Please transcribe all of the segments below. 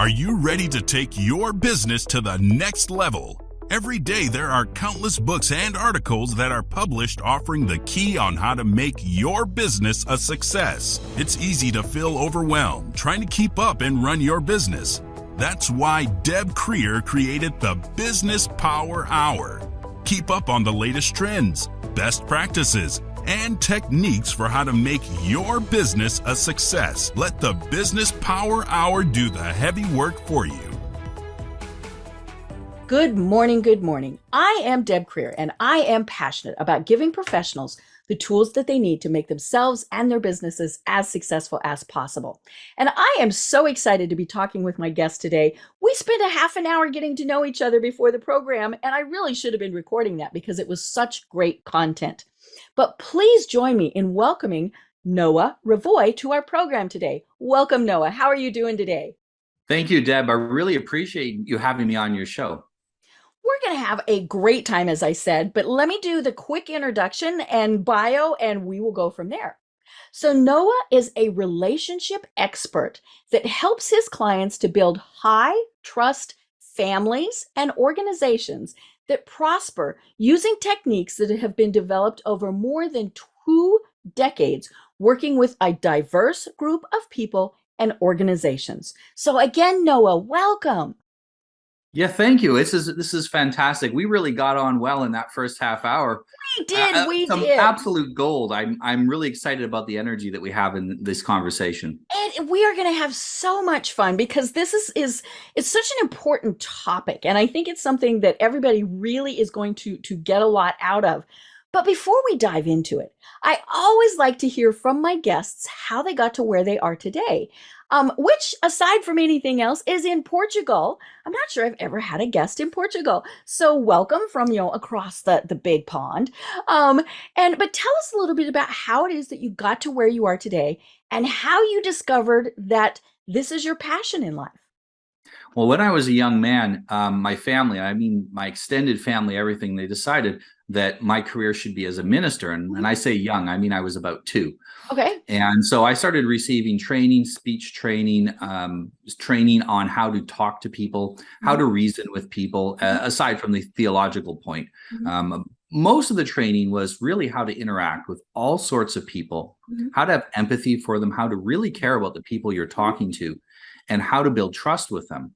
Are you ready to take your business to the next level? Every day there are countless books and articles that are published offering the key on how to make your business a success. It's easy to feel overwhelmed trying to keep up and run your business. That's why Deb Creer created the Business Power Hour. Keep up on the latest trends, best practices, and techniques for how to make your business a success. Let the Business Power Hour do the heavy work for you. Good morning, good morning. I am Deb Creer, and I am passionate about giving professionals the tools that they need to make themselves and their businesses as successful as possible. And I am so excited to be talking with my guest today. We spent a half an hour getting to know each other before the program, and I really should have been recording that because it was such great content. But please join me in welcoming Noah Revoy to our program today. Welcome, Noah. How are you doing today? Thank you, Deb. I really appreciate you having me on your show. We're going to have a great time, as I said, but let me do the quick introduction and bio, and we will go from there. So Noah is a relationship expert that helps his clients to build high trust families and organizations that prosper using techniques that have been developed over more than 2 decades, working with a diverse group of people and organizations. So again, Noah, welcome. Yeah, thank you. This is fantastic. We really got on well in that first half hour. We did. Some absolute gold. I'm really excited about the energy that we have in this conversation. And we are going to have so much fun because this is it's such an important topic. And I think it's something that everybody really is going to get a lot out of. But before we dive into it, I always like to hear from my guests how they got to where they are today, which, aside from anything else, is in Portugal. I'm not sure I've ever had a guest in Portugal. So welcome from, across the big pond. But tell us a little bit about how it is that you got to where you are today and how you discovered that this is your passion in life. Well, when I was a young man, my family, my extended family, everything, they decided that my career should be as a minister. And when I say young, I was about 2. Okay. And so I started receiving training, speech training, training on how to talk to people, how to reason with people, aside from the theological point. Most of the training was really how to interact with all sorts of people, how to have empathy for them, how to really care about the people you're talking to, and how to build trust with them.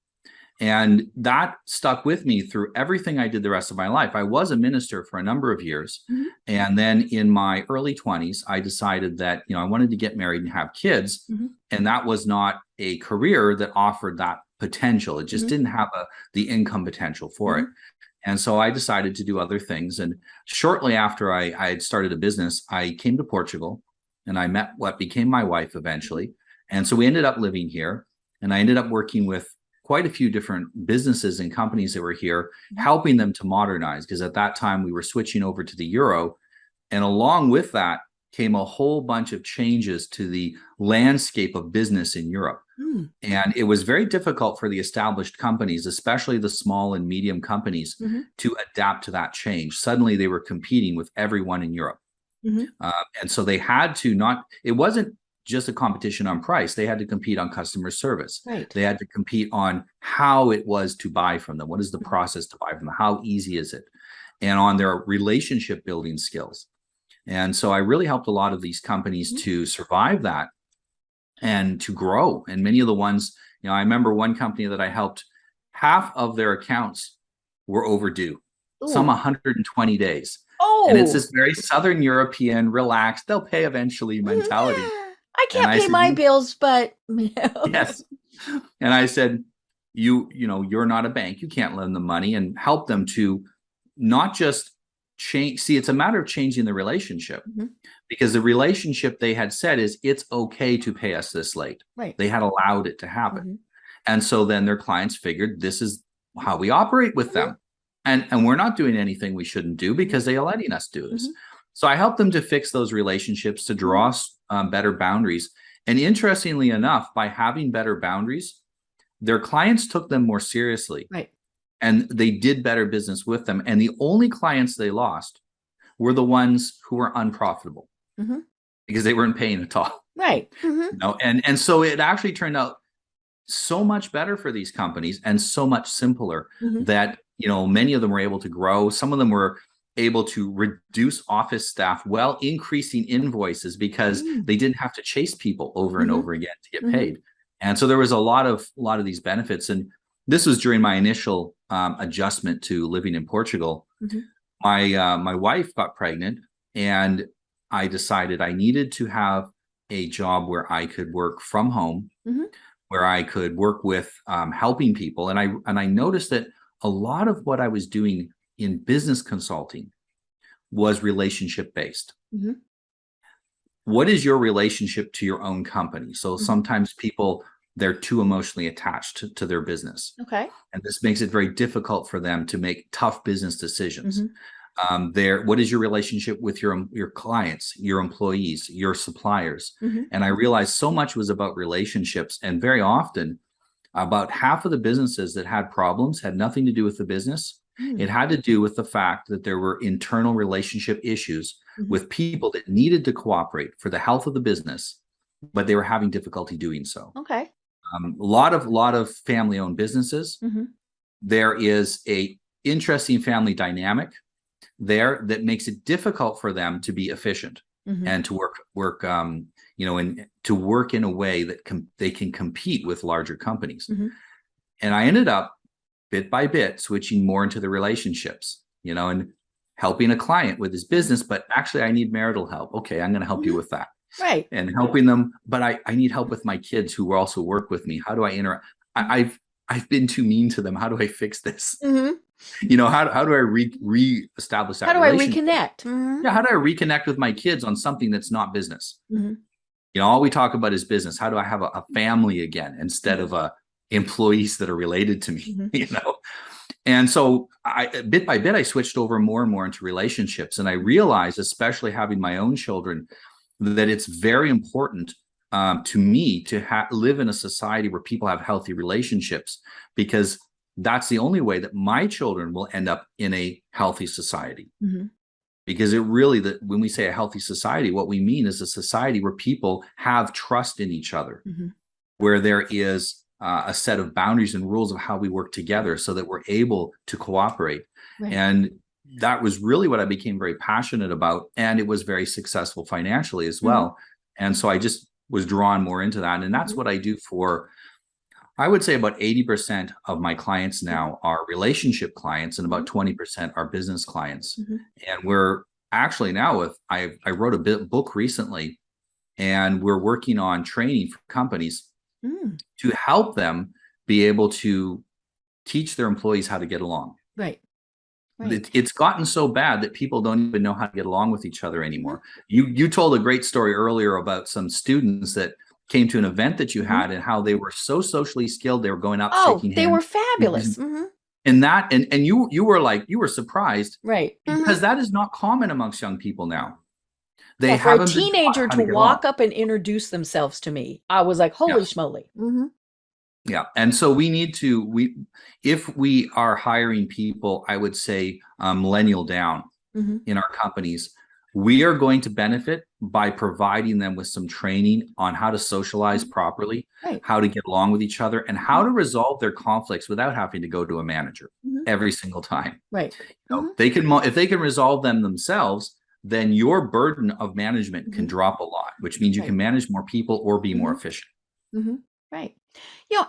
And that stuck with me through everything I did the rest of my life. I was a minister for a number of years. And then in my early 20s, I decided that, I wanted to get married and have kids. And that was not a career that offered that potential. It just didn't have the income potential for it. And so I decided to do other things. And shortly after I had started a business, I came to Portugal and I met what became my wife eventually. And so we ended up living here, and I ended up working with quite a few different businesses and companies that were here, helping them to modernize, because at that time we were switching over to the euro. And along with that came a whole bunch of changes to the landscape of business in Europe. And it was very difficult for the established companies, especially the small and medium companies, to adapt to that change. Suddenly they were competing with everyone in Europe. And so they had to it wasn't just a competition on price. They had to compete on customer service. Right. They had to compete on how it was to buy from them. What is the process to buy from them? How easy is it? And on their relationship building skills. And so I really helped a lot of these companies to survive that and to grow. And many of the ones, I remember one company that I helped, half of their accounts were overdue, some 120 days. Oh. And it's this very Southern European, relaxed, they'll pay eventually mentality. I can't pay my bills, but yes. And I said, you're not a bank. You can't lend them money, and help them to not just change. See, it's a matter of changing the relationship, because the relationship they had said is it's okay to pay us this late. Right. They had allowed it to happen. And so then their clients figured this is how we operate with them. And we're not doing anything we shouldn't do because they are letting us do this. So I helped them to fix those relationships, to draw better boundaries. And interestingly enough, by having better boundaries, their clients took them more seriously. Right. And they did better business with them. And the only clients they lost were the ones who were unprofitable because they weren't paying at all. Right. And so it actually turned out so much better for these companies and so much simpler Mhm. that, many of them were able to grow. Some of them were able to reduce office staff while increasing invoices because Mm. they didn't have to chase people over and Mhm. over again to get Mhm. paid. And so there was a lot of these benefits. And this was during my initial adjustment to living in Portugal. Mhm. My wife got pregnant, and I decided I needed to have a job where I could work from home, Mhm. where I could work with helping people. And I noticed that a lot of what I was doing in business consulting was relationship based. Mhm. What is your relationship to your own company? So Mhm. sometimes people, they're too emotionally attached to their business. Okay. And this makes it very difficult for them to make tough business decisions. Mhm. What is your relationship with your clients, your employees, your suppliers? Mhm. And I realized so much was about relationships, and very often about half of the businesses that had problems had nothing to do with the business. Mm. It had to do with the fact that there were internal relationship issues Mhm. with people that needed to cooperate for the health of the business, but they were having difficulty doing so. Okay. A lot of family owned businesses. Mhm. There is a interesting family dynamic there that makes it difficult for them to be efficient Mhm. and to work and to work in a way that they can compete with larger companies. Mhm. And I ended up bit by bit switching more into the relationships, and helping a client with his business, but actually I need marital help. Okay, I'm going to help you Mhm. with that. Right. And helping them, but I need help with my kids who also work with me. How do I interact? Mhm. I've been too mean to them. How do I fix this? Mhm. How do I re-establish How that do I relationship? reconnect? Mhm. Yeah, how do I reconnect with my kids on something that's not business? Mhm. All we talk about is business. How do I have a family again instead of employees that are related to me? Mhm. And so bit by bit, I switched over more and more into relationships. And I realized, especially having my own children, that it's very important to me to live in a society where people have healthy relationships, because that's the only way that my children will end up in a healthy society. Mhm. Because when we say a healthy society, what we mean is a society where people have trust in each other, Mhm. where there is a set of boundaries and rules of how we work together so that we're able to cooperate. Right. And that was really what I became very passionate about. And it was very successful financially as Mhm. well. And so I just was drawn more into that. And that's Mhm. what I do for, I would say about 80% of my clients Mhm. now are relationship clients, and Mhm. about 20% are business clients. Mhm. And we're actually now I wrote a book recently, and we're working on training for companies Mm. to help them be able to teach their employees how to get along. Right. Right. It's gotten so bad that people don't even know how to get along with each other Mhm. anymore. You told a great story earlier about some students that came to an event that you Mhm. had, and how they were so socially skilled. They were going up, Oh, shaking they hands, were fabulous. Mhm. and you were surprised, Right. Mhm. because that is not common amongst young people now. They Yeah, for a haven't been taught teenager how to to get along. walk up and introduce themselves to me, I was like, "Holy Yes. schmoly." Mhm. Yeah. And so if we are hiring people, I would say millennial down Mhm. in our companies, we are going to benefit by providing them with some training on how to socialize Mhm. properly, Right. how to get along with each other, and how Mhm. to resolve their conflicts without having to go to a manager Mhm. every single time. Right. Mhm. If they can resolve them themselves, then your burden of management can Mhm. drop a lot, which means you can Right. manage more people or be more Mhm. efficient. Mhm. Right.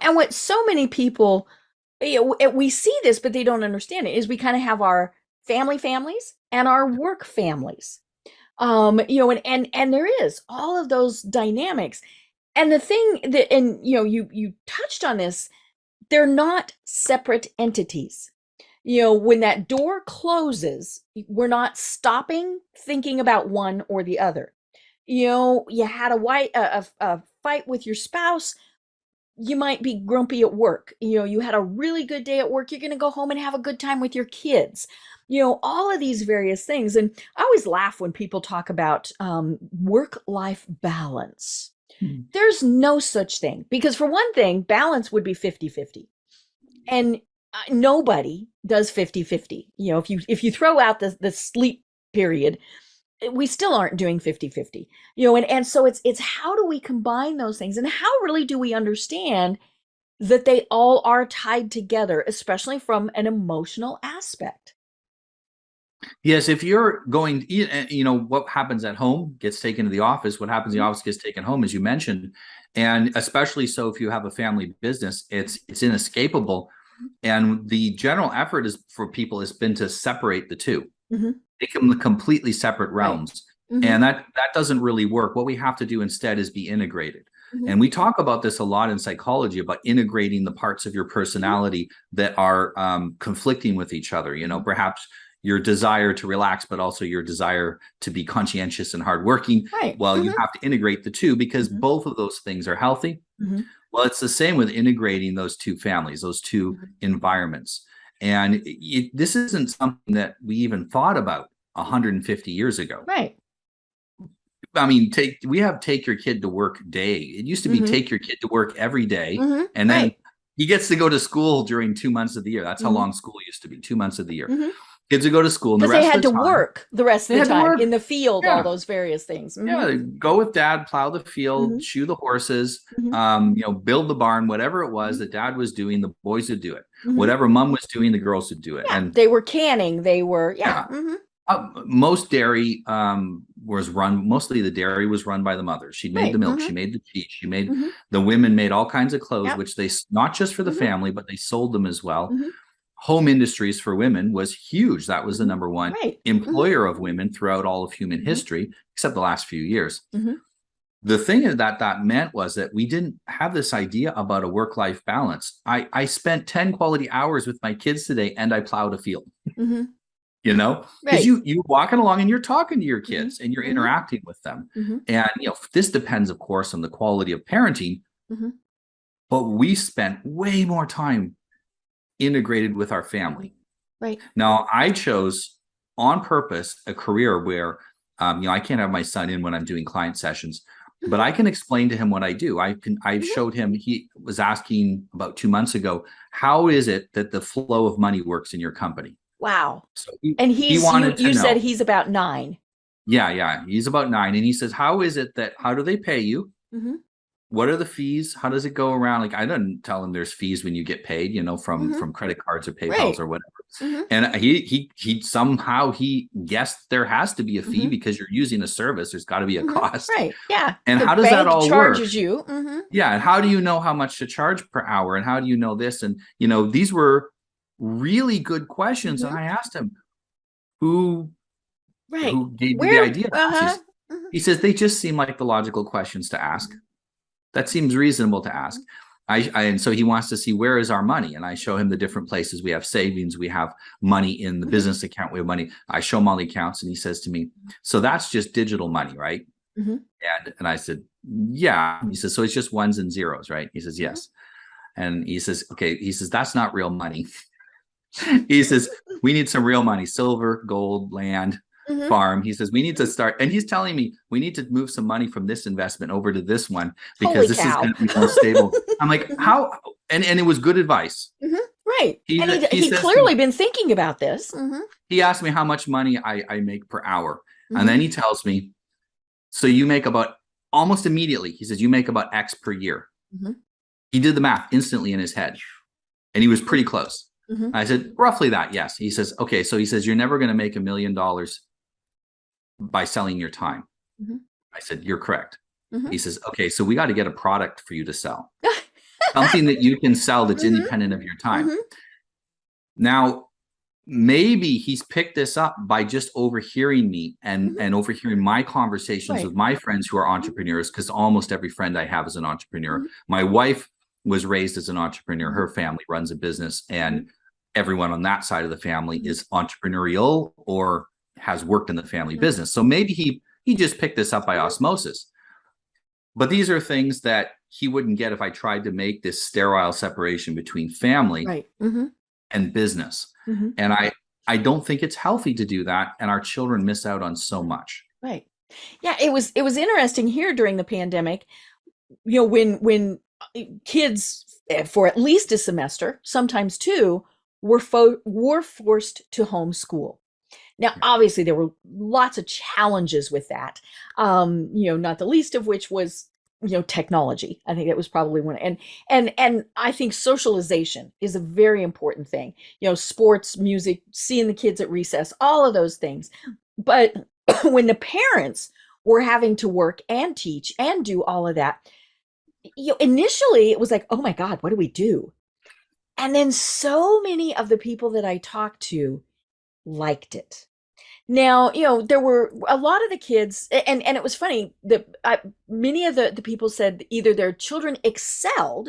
And what so many people, we see this, but they don't understand it, is we kind of have our families and our work families. And there is all of those dynamics. And the thing that, and you touched on this, they're not separate entities. When that door closes, we're not stopping thinking about one or the other. You had a fight with your spouse, you might be grumpy at work. You had a really good day at work. You're going to go home and have a good time with your kids. All of these various things. And I always laugh when people talk about work life balance. Mhm. There's no such thing, because, for one thing, balance would be 50-50. And nobody does 50-50. If you throw out the sleep period, we still aren't doing 50-50. And so it's how do we combine those things, and how really do we understand that they all are tied together, especially from an emotional aspect. Yes, if you're going, what happens at home gets taken to the office. What happens in the office gets taken home, as you mentioned, and especially so if you have a family business, it's inescapable. And the general effort is for people has been to separate the two, make them completely separate realms, and that doesn't really work. What we have to do instead is be integrated. And we talk about this a lot in psychology about integrating the parts of your personality that are conflicting with each other. Perhaps your desire to relax, but also your desire to be conscientious and hardworking. Right. Well, you have to integrate the two because both of those things are healthy. Well, it's the same with integrating those two families, those two environments. And this isn't something that we even thought about 150 years ago. Right. I mean, take your kid to work day. It used to be take your kid to work every day. And then he gets to go to school during 2 months of the year. That's how long school used to be, 2 months of the year. Kids would go to school. Because they had to work the rest of the time in the field, Yeah. all those various things. Yeah, go with dad, plow the field, shoe the horses, build the barn, whatever it was that dad was doing, the boys would do it. Whatever mom was doing, the girls would do it. Yeah, and they were canning. They were, most dairy mostly the dairy was run by the mother. She made the milk, she made the cheese, she made the women made all kinds of clothes, which they not just for the family, but they sold them as well. Home industries for women was huge. That was the number one employer of women throughout all of human history, except the last few years. The thing that meant was that we didn't have this idea about a work-life balance. I spent 10 quality hours with my kids today and I plowed a field. Because you're walking along and you're talking to your kids and you're interacting with them. And this depends, of course, on the quality of parenting. But we spent way more time integrated with our family. Right. Now, I chose on purpose a career where I can't have my son in when I'm doing client sessions, but I can explain to him what I do. I showed him, he was asking about 2 months ago, how is it that the flow of money works in your company? Wow. So he wanted you to know. said he's about 9. Yeah, he's about 9. And he says, how do they pay you? What are the fees? How does it go around? Like, I didn't tell him there's fees when you get paid, from credit cards or PayPals or whatever. And he somehow guessed there has to be a fee because you're using a service. There's got to be a cost. Right. Yeah. And the how does that all charges work? You. Yeah. And how do you know how much to charge per hour? And how do you know this? And, these were really good questions. And I asked him, who gave you the idea? He says, they just seem like the logical questions to ask. That seems reasonable to ask. And so he wants to see, where is our money? And I show him the different places. We have savings. We have money in the business account. We have money. I show him all the accounts. And he says to me, so that's just digital money, right? And I said, yeah. He says, so it's just ones and zeros, right? He says, yes. And he says, okay. He says, that's not real money. He says, we need some real money, silver, gold, land, farm. He says, we need to start. And he's telling me we need to move some money from this investment over to this one because this is going to be more stable. I'm like, how? And it was good advice. Right. And he clearly been thinking about this. He asked me how much money I make per hour. And then he tells me, so you make about, almost immediately, he says, you make about X per year. He did the math instantly in his head. And he was pretty close. I said, roughly that, yes. He says, okay. So he says, you're never going to make $1 million by selling your time. I said, you're correct. He says, okay, so we got to get a product for you to sell. Something that you can sell that's independent of your time. Now, maybe he's picked this up by just overhearing me and overhearing my conversations with my friends who are entrepreneurs, because almost every friend I have is an entrepreneur. My wife was raised as an entrepreneur. Her family runs a business, and everyone on that side of the family is entrepreneurial or has worked in the family business. So maybe he just picked this up by osmosis. But these are things that he wouldn't get if I tried to make this sterile separation between family and business. And I don't think it's healthy to do that. And our children miss out on so much. Right. Yeah, it was interesting here during the pandemic, when kids for at least a semester, sometimes 2, were forced to homeschool. Now, obviously, there were lots of challenges with that, not the least of which was technology. I think it was probably one. And I think socialization is a very important thing. Sports, music, seeing the kids at recess, all of those things. But when the parents were having to work and teach and do all of that, initially it was like, oh my God, what do we do? And then so many of the people that I talked to liked it. Now, there were a lot of the kids, and it was funny that many of the people said either their children excelled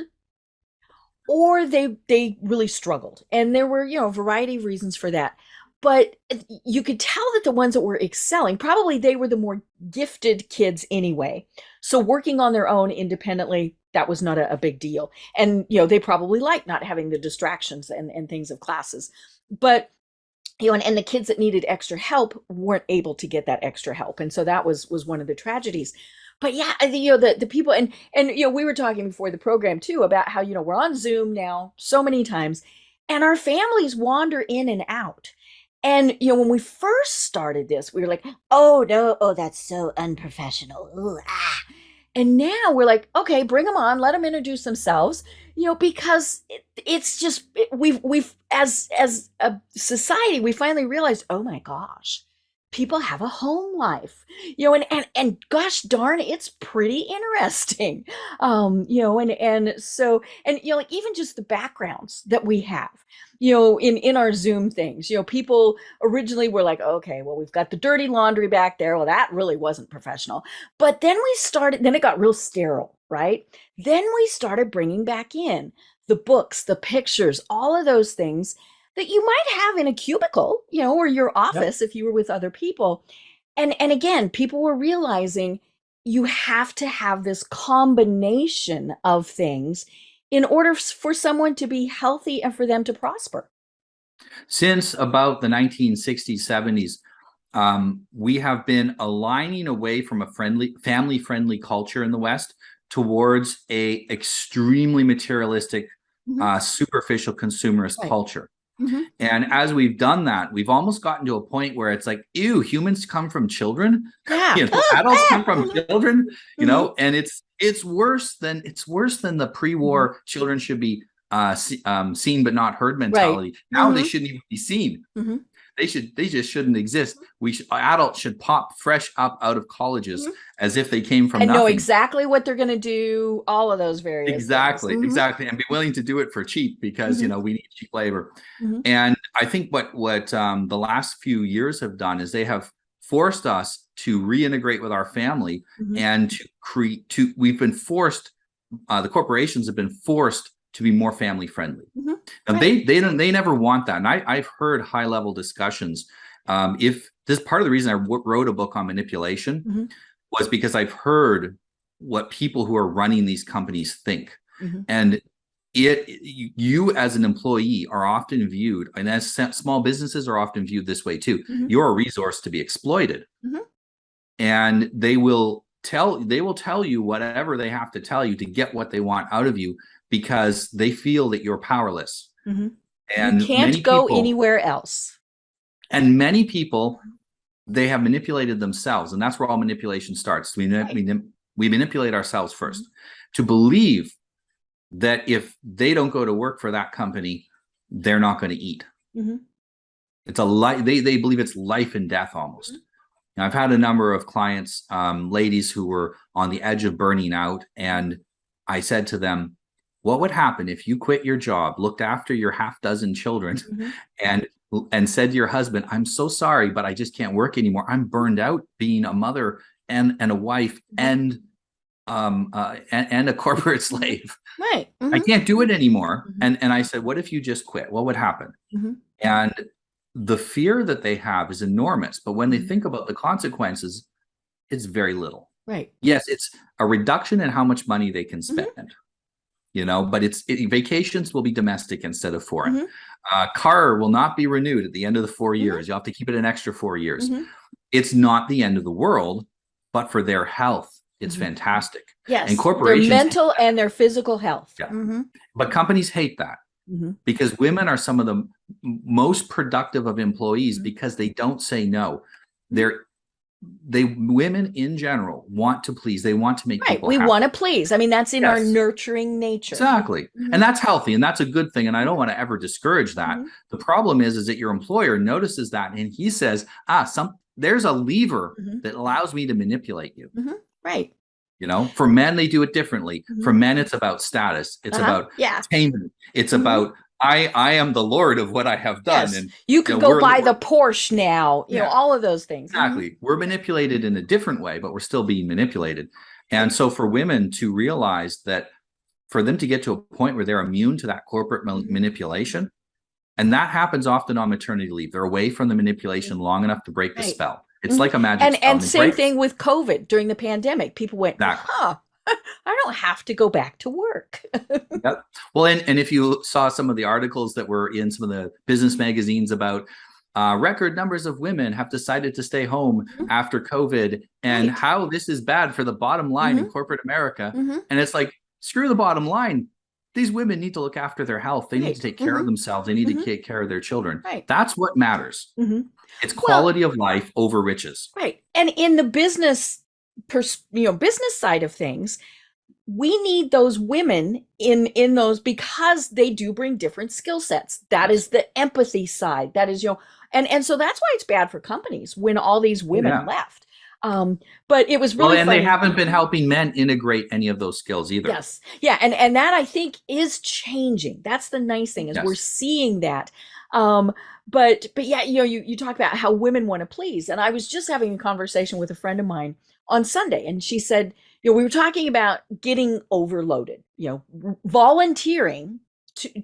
or they really struggled. And there were, a variety of reasons for that. But you could tell that the ones that were excelling, probably they were the more gifted kids anyway. So working on their own independently, that was not a big deal. And, they probably liked not having the distractions and things of classes. But and the kids that needed extra help weren't able to get that extra help. And so that was one of the tragedies. But yeah, the people, and we were talking before the program too about how, we're on Zoom now so many times and our families wander in and out. And, when we first started this, we were like, oh no, oh, that's so unprofessional. Ooh, ah. And now we're like, okay, bring them on, let them introduce themselves, because it's just, we've as a society, we finally realized, oh my gosh, people have a home life, and gosh darn, it's pretty interesting. And so, and, like even just the backgrounds that we have, in our Zoom things, people originally were like, okay, well, we've got the dirty laundry back there. Well, that really wasn't professional. But then then it got real sterile, right? Then we started bringing back in the books, the pictures, all of those things that you might have in a cubicle, or your office if you were with other people. And again, people were realizing you have to have this combination of things in order for someone to be healthy and for them to prosper. Since about the 1960s, 70s, we have been aligning away from a family-friendly culture in the West towards a extremely materialistic, superficial consumerist culture. Mm-hmm. And as we've done that, we've almost gotten to a point where it's like, ew, humans come from children. Yeah. Adults come from children, and it's worse than the pre-war children should be seen but not heard mentality. Right. Now they shouldn't even be seen. Mm-hmm. They just shouldn't exist. Adults should pop fresh up out of colleges as if they came from nothing. And know exactly what they're going to do, all of those various exactly things. Exactly, and be willing to do it for cheap because we need cheap labor. And I think what the last few years have done is they have forced us to reintegrate with our family and we've been forced, the corporations have been forced to be more family friendly. Now they never want that. And I've heard high level discussions. If this part of the reason I wrote a book on manipulation was because I've heard what people who are running these companies think. And you as an employee are often viewed, and as small businesses are often viewed this way too. You're a resource to be exploited. And they will tell you whatever they have to tell you to get what they want out of you, because they feel that you're powerless. And you can't go anywhere else. And many people, they have manipulated themselves, and that's where all manipulation starts. We manipulate ourselves first to believe that if they don't go to work for that company, they're not going to eat. It's they believe it's life and death almost. Now, I've had a number of clients, ladies who were on the edge of burning out, and I said to them, what would happen if you quit your job, looked after your half dozen children, and said to your husband, I'm so sorry, but I just can't work anymore. I'm burned out being a mother and a wife and a corporate slave. Right. I can't do it anymore. And I said, what if you just quit? What would happen? And the fear that they have is enormous. But when they think about the consequences, it's very little. Right. Yes, it's a reduction in how much money they can spend. But vacations will be domestic instead of foreign. Car will not be renewed at the end of the 4 years. You'll have to keep it an extra 4 years. It's not the end of the world, but for their health, it's fantastic. Yes, and corporations, their mental and their physical health. Yeah. But companies hate that because women are some of the most productive of employees because they don't say no. women in general want to please. They want to make Right. people We happy. want to please. I mean, that's in our Yes. nurturing nature. Exactly. And that's healthy and that's a good thing. And I don't want to ever discourage that. The problem is that your employer notices that and he says, there's a lever that allows me to manipulate you. Right. You know, for men, they do it differently. For men, it's about status. It's about attainment. It's about, I am the Lord of what I have done. Yes. And you could go buy the Porsche now, you know, all of those things. Exactly. We're manipulated in a different way, but we're still being manipulated. And so for women to realize that for them to get to a point where they're immune to that corporate manipulation, and that happens often on maternity leave. They're away from the manipulation long enough to break the spell. It's like a magic spell. And same thing with COVID during the pandemic. People went, I don't have to go back to work. Yep. Well, and if you saw some of the articles that were in some of the business magazines about record numbers of women have decided to stay home after COVID and how this is bad for the bottom line in corporate America. And it's like, screw the bottom line. These women need to look after their health. They need to take care of themselves. They need to take care of their children. That's what matters. It's quality of life over riches. Right. And in the business side of things, we need those women in those because they do bring different skill sets. That is the empathy side. That is, and so that's why it's bad for companies when all these women left. But it was really and funny. They haven't been helping men integrate any of those skills either. Yes. Yeah. And that I think is changing. That's the nice thing is we're seeing that. But yeah, you talk about how women want to please. And I was just having a conversation with a friend of mine on Sunday, and she said, we were talking about getting overloaded, volunteering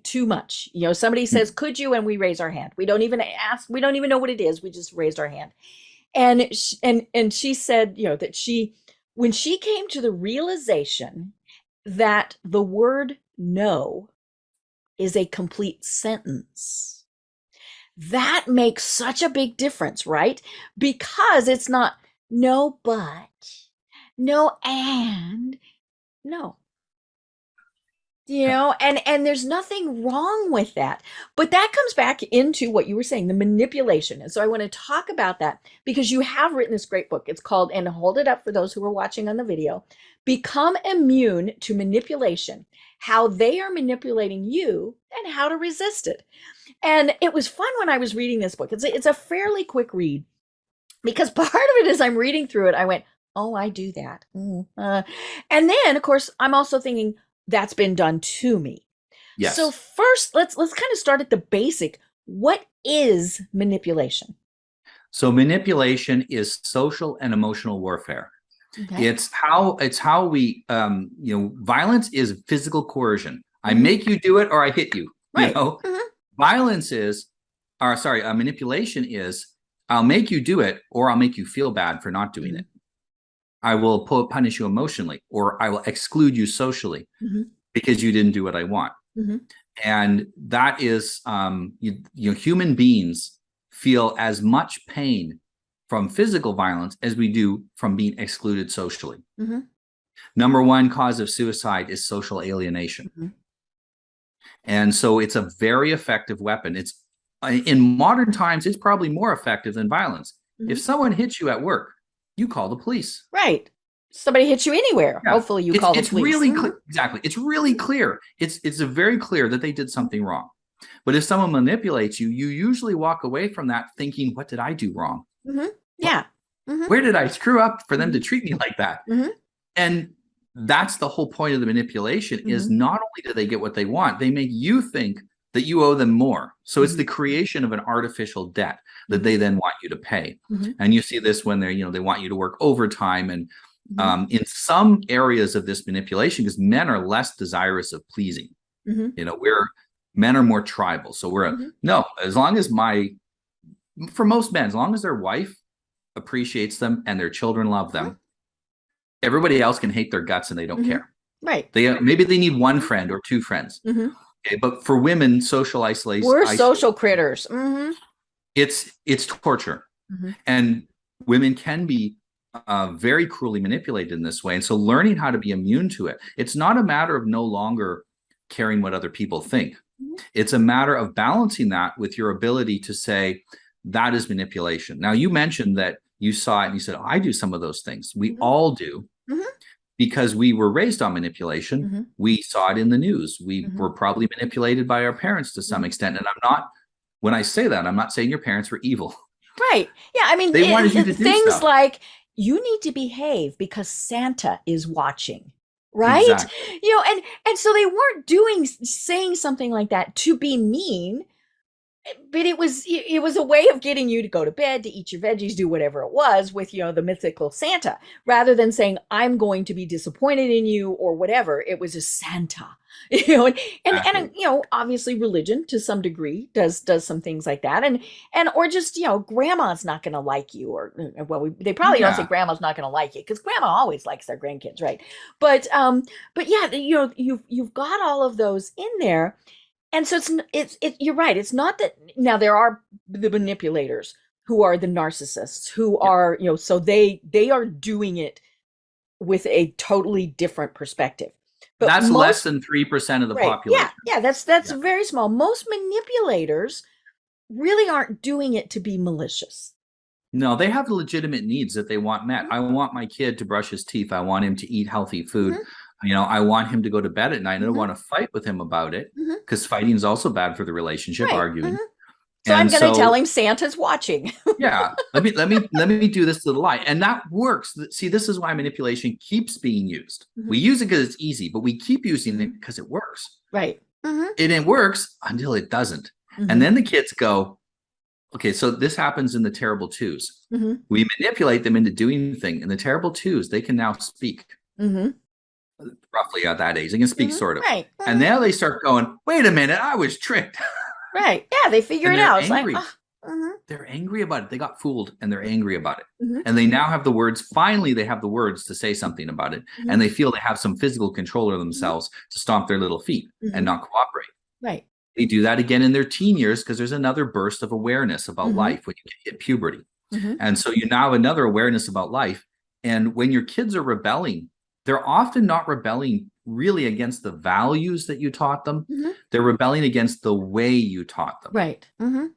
too much. Somebody says, could you? And we raise our hand. We don't even ask. We don't even know what it is. We just raised our hand. And she said, that when she came to the realization that the word no is a complete sentence, that makes such a big difference, right? Because it's not no, but, no, and, no. And there's nothing wrong with that. But that comes back into what you were saying, the manipulation. And so I want to talk about that because you have written this great book. It's called, and hold it up for those who are watching on the video, Become Immune to Manipulation, How They Are Manipulating You and How to Resist It. And it was fun when I was reading this book. It's a fairly quick read because part of it is I'm reading through it. I went, oh, I do that. And then, of course, I'm also thinking, that's been done to me. Yes. So first, let's kind of start at the basic. What is manipulation? So manipulation is social and emotional warfare. Okay. It's how we, violence is physical coercion. I make you do it or I hit you. Right. Violence is, manipulation is, I'll make you do it or I'll make you feel bad for not doing it. I will punish you emotionally, or I will exclude you socially because you didn't do what I want. And that is, human beings feel as much pain from physical violence as we do from being excluded socially. Number one cause of suicide is social alienation. And so it's a very effective weapon. It's in modern times, it's probably more effective than violence. If someone hits you at work, you call the police. Right. Somebody hits you anywhere. Yeah. Hopefully you call the police. Really exactly. It's really clear. It's very clear that they did something wrong. But if someone manipulates you, you usually walk away from that thinking, what did I do wrong? Yeah. Where did I screw up for them to treat me like that? And that's the whole point of the manipulation is not only do they get what they want, they make you think that you owe them more. So it's the creation of an artificial debt that they then want you to pay. And you see this when they want you to work overtime. And in some areas of this manipulation, because men are less desirous of pleasing, men are more tribal. So as long as for most men, as long as their wife appreciates them and their children love them, everybody else can hate their guts and they don't care. Right. Maybe they need one friend or two friends. Okay, but for women, social isolation. We're social critters. It's torture. And women can be very cruelly manipulated in this way. And so learning how to be immune to it, it's not a matter of no longer caring what other people think. It's a matter of balancing that with your ability to say, that is manipulation. Now, you mentioned that you saw it and you said, I do some of those things. We Mhm. all do. Mhm. Because we were raised on manipulation. Mhm. We saw it in the news. We Mhm. were probably manipulated by our parents to some Mhm. extent. And when I say that, I'm not saying your parents were evil. Right. Yeah. I mean, They wanted you to do things stuff. like you need to behave because Santa is watching. Right. Exactly. And so they weren't saying something like that to be mean, but it was a way of getting you to go to bed, to eat your veggies, do whatever it was with the mythical Santa, rather than saying I'm going to be disappointed in you or whatever. It was a Santa, and Exactly. obviously religion to some degree does some things like that, and or just grandma's not going to like you, or they probably don't say Yeah. grandma's not going to like you because grandma always likes their grandkids, right? But yeah, you've got all of those in there. And so you're right. It's not that now there are the manipulators who are the narcissists who Yeah. are, so they are doing it with a totally different perspective. But That's less most than 3% of the right, yeah, population. yeah, that's Yeah. very small. Most manipulators really aren't doing it to be malicious. No, they have legitimate needs that they want met. Mhm. I want my kid to brush his teeth. I want him to eat healthy food. Mhm. I want him to go to bed at night. I don't Mhm. want to fight with him about it Mhm. because fighting is also bad for the relationship, Right. arguing. Mhm. So I'm And going to tell so, him Santa's watching. yeah, let me do this to the lie. And that works. See, this is why manipulation keeps being used. We Mhm. use it because it's easy, but we keep using it Mhm. because it works. Right. Mhm. And it works until it doesn't. And Mhm. then the kids go, okay, so this happens in the terrible twos. Mhm. We manipulate them into doing the thing. In the terrible twos, they can now speak Mhm. roughly at that age. They can speak Mhm. sort of. Right. And Mhm. now they start going, wait a minute, I was tricked. Right. Yeah, they figure And it they're out. It's like, angry. mhm. They're angry about it. They got fooled and they're angry about it. Mhm. And they now have the words. Finally, they have the words to say something about it. Mhm. And they feel they have some physical control of themselves to stomp their little feet and Mhm. not cooperate. Right. They do that again in their teen years because there's another burst of awareness about Mhm. life when you hit puberty. Mhm. And so you now have another awareness about life. And when your kids are rebelling, they're often not rebelling really against the values that you taught them. Mhm. They're rebelling against the way you taught them. Right. Mhm.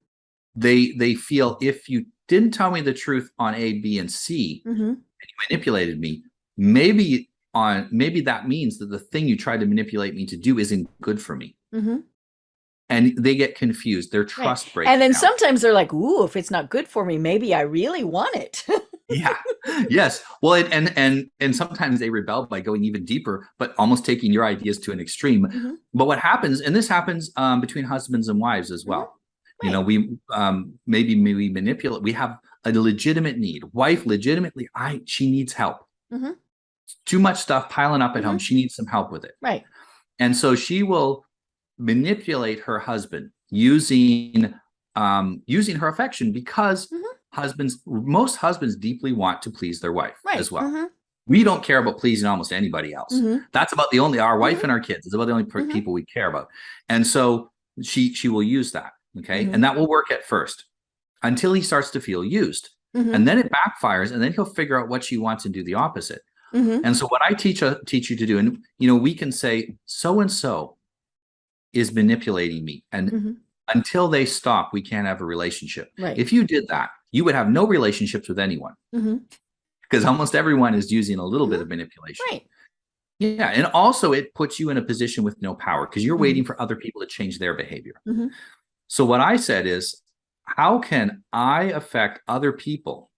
They feel if you didn't tell me the truth on A, B, and C, Mhm. and you manipulated me, maybe that means that the thing you tried to manipulate me to do isn't good for me. Mhm. And they get confused. Their Right. trust breaks And then down. sometimes they're like, "Ooh, if it's not good for me, maybe I really want it." Yeah. Yes. Well, and sometimes they rebel by going even deeper, but almost taking your ideas to an extreme. Mhm. But what happens, and this happens between husbands and wives as Mhm. well. Right. We maybe we manipulate. We have a legitimate need. Wife legitimately, she needs help. Mhm. Too much stuff piling up at home. Mhm. She needs some help with it, Right. and so she will manipulate her husband using her affection because Mhm. most husbands deeply want to please their wife Right. as well. Mhm. We don't care about pleasing almost anybody else. Mhm. That's about the only our wife Mhm. and our kids is about the only Mhm. people we care about. And so she will use that. Okay. Mhm. And that will work at first until he starts to feel used. Mhm. And then it backfires, and then he'll figure out what she wants and do the opposite. Mhm. And so what I teach you to do, and we can say so and so is manipulating me, and Mhm. until they stop, we can't have a relationship. Right. If you did that, you would have no relationships with anyone Mhm. because almost everyone is using a little bit Mhm. of manipulation. Right. Yeah, and also it puts you in a position with no power because you're Mhm. waiting for other people to change their behavior. Mhm. So what I said is, how can I affect other people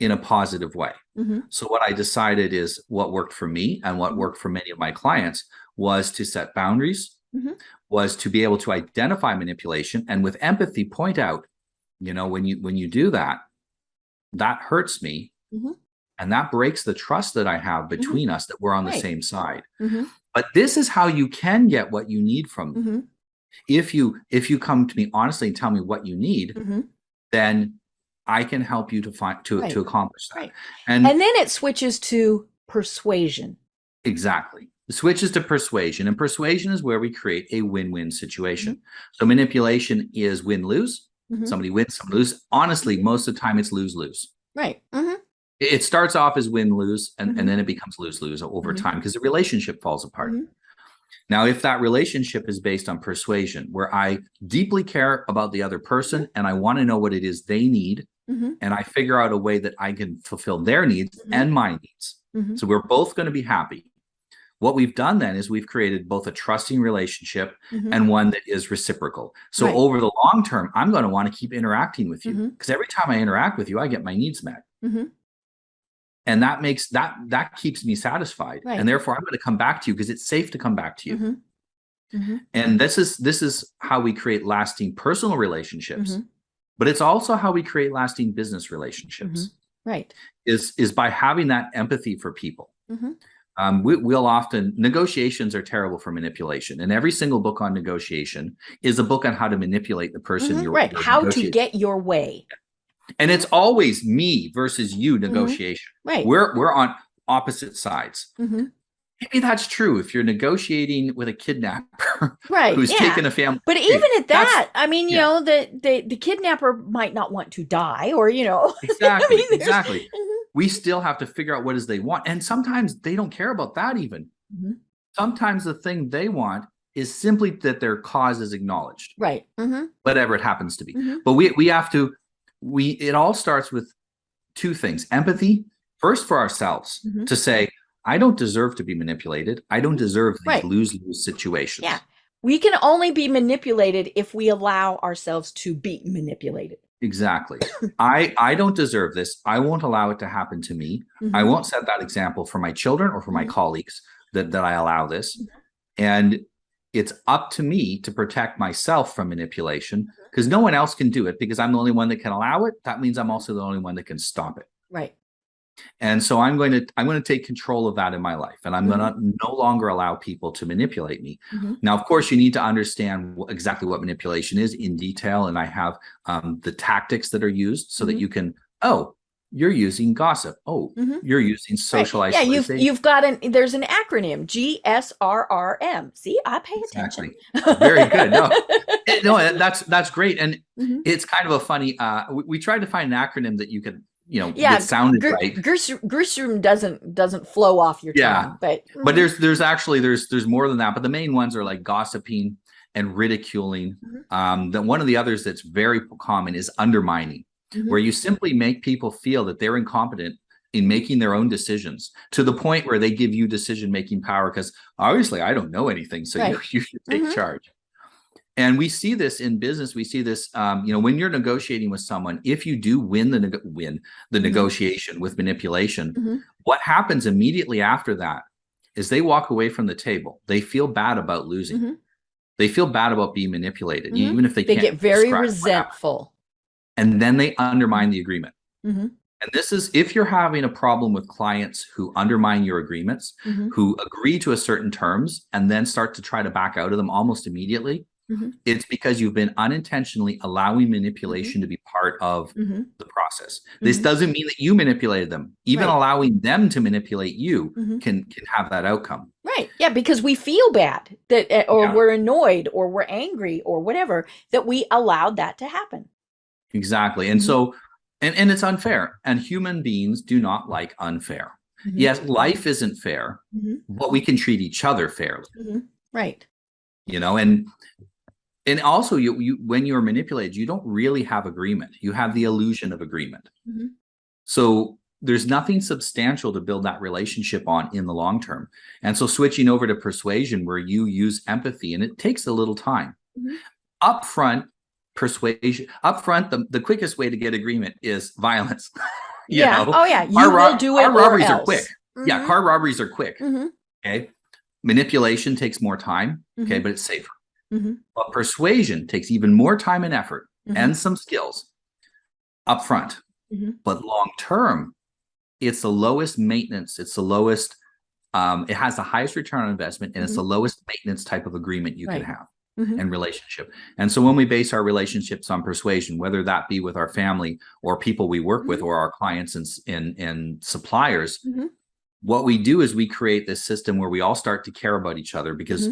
in a positive way? Mhm. So what I decided is what worked for me and what Mhm. worked for many of my clients was to set boundaries, Mhm. was to be able to identify manipulation and with empathy point out, when you do that, that hurts me Mhm. and that breaks the trust that I have Mhm. between us that we're on the Right. same side. Mhm. But this is how you can get what you need from me. Mhm. If you come to me honestly and tell me what you need, Mhm. then I can help you to find to Right. accomplish that. Right. And And then it switches to persuasion. exactly. The switch is to persuasion, and persuasion is where we create a win-win Mhm. situation. So manipulation is win-lose. Mhm. Somebody wins, some lose. Honestly, Mhm. most of the time it's lose-lose. Right. Mhm. It starts off as win-lose, and Mhm. then it becomes lose-lose over Mhm. time because the relationship falls apart. Mhm. Now, if that relationship is based on persuasion, where I deeply care about the other person Mhm. and I want to know what it is they need, and I figure out a way that I can fulfill their needs and my needs. So we're both going to be happy. What we've done then is we've created both a trusting relationship and one that is reciprocal. So over the long term, I'm going to want to keep interacting with you because every time I interact with you, I get my needs met. And that makes that keeps me satisfied. And therefore I'm going to come back to you because it's safe to come back to you. And this is how we create lasting personal relationships, but it's also how we create lasting business relationships. Is by having that empathy for people. We'll often, negotiations are terrible for manipulation, and every single book on negotiation is a book on how to manipulate the person you're how to get your way. And it's always me versus you negotiation. We're on opposite sides. Maybe that's true if you're negotiating with a kidnapper who's taken a family. But even at that, I mean, you know, the kidnapper might not want to die, or, you know. Exactly, exactly. We still have to figure out what is they want. And sometimes they don't care about that even. Sometimes the thing they want is simply that their cause is acknowledged. Whatever it happens to be. But we have to, it all starts with two things. Empathy, first for ourselves, to say, I don't deserve to be manipulated. I don't deserve these lose-lose situations. We can only be manipulated if we allow ourselves to be manipulated. Exactly. I don't deserve this. I won't allow it to happen to me. I won't set that example for my children or for my colleagues that I allow this. And it's up to me to protect myself from manipulation because no one else can do it because I'm the only one that can allow it. That means I'm also the only one that can stop it. And so I'm going to take control of that in my life, and I'm going to no longer allow people to manipulate me. Now, of course, you need to understand exactly what manipulation is in detail, and I have the tactics that are used so that you can, you're using gossip. You're using social isolation. You've got there's an acronym, GSRRM. See, I pay attention. Very good. No, that's great, and it's kind of a funny. We tried to find an acronym that you could. That sounded right. Gruesome doesn't flow off your tongue, but there's actually there's more than that. But the main ones are like gossiping and ridiculing. Then one of the others that's very common is undermining, where you simply make people feel that they're incompetent in making their own decisions to the point where they give you decision-making power because obviously I don't know anything, so you should take charge. And we see this in business. We see this, when you're negotiating with someone, if you do win the negotiation with manipulation, what happens immediately after that is they walk away from the table. They feel bad about losing. They feel bad about being manipulated, even if they can't. They get very resentful. And then they undermine the agreement. And this is if you're having a problem with clients who undermine your agreements, who agree to a certain terms and then start to try to back out of them almost immediately. It's because you've been unintentionally allowing manipulation to be part of the process. This doesn't mean that you manipulated them. Even allowing them to manipulate you can have that outcome. Yeah, because we feel bad that, or we're annoyed, or we're angry, or whatever, that we allowed that to happen. Exactly. And so, and it's unfair. And human beings do not like unfair. Yes, life isn't fair, but we can treat each other fairly. And also, you when you're manipulated, you don't really have agreement. You have the illusion of agreement. So there's nothing substantial to build that relationship on in the long term. And so switching over to persuasion, where you use empathy, and it takes a little time. Upfront persuasion, the quickest way to get agreement is violence. You will do it. Car robberies are quick. Car robberies are quick. Okay, manipulation takes more time. Okay, but it's safer. But persuasion takes even more time and effort and some skills up front. But long term, it's the lowest maintenance. It's the lowest, it has the highest return on investment, and it's the lowest maintenance type of agreement you can have and relationship. And so when we base our relationships on persuasion, whether that be with our family or people we work with or our clients and suppliers, what we do is we create this system where we all start to care about each other because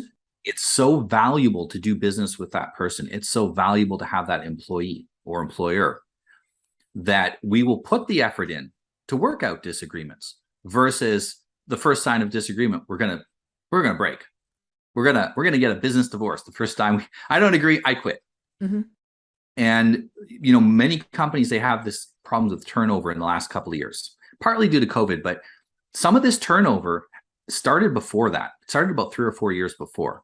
it's so valuable to do business with that person. It's so valuable to have that employee or employer that we will put the effort in to work out disagreements versus the first sign of disagreement. We're going to break. We're going to get a business divorce. The first time I don't agree, I quit. And, many companies, they have this problems with turnover in the last couple of years, partly due to COVID, but some of this turnover started before that. It started about 3 or 4 years before.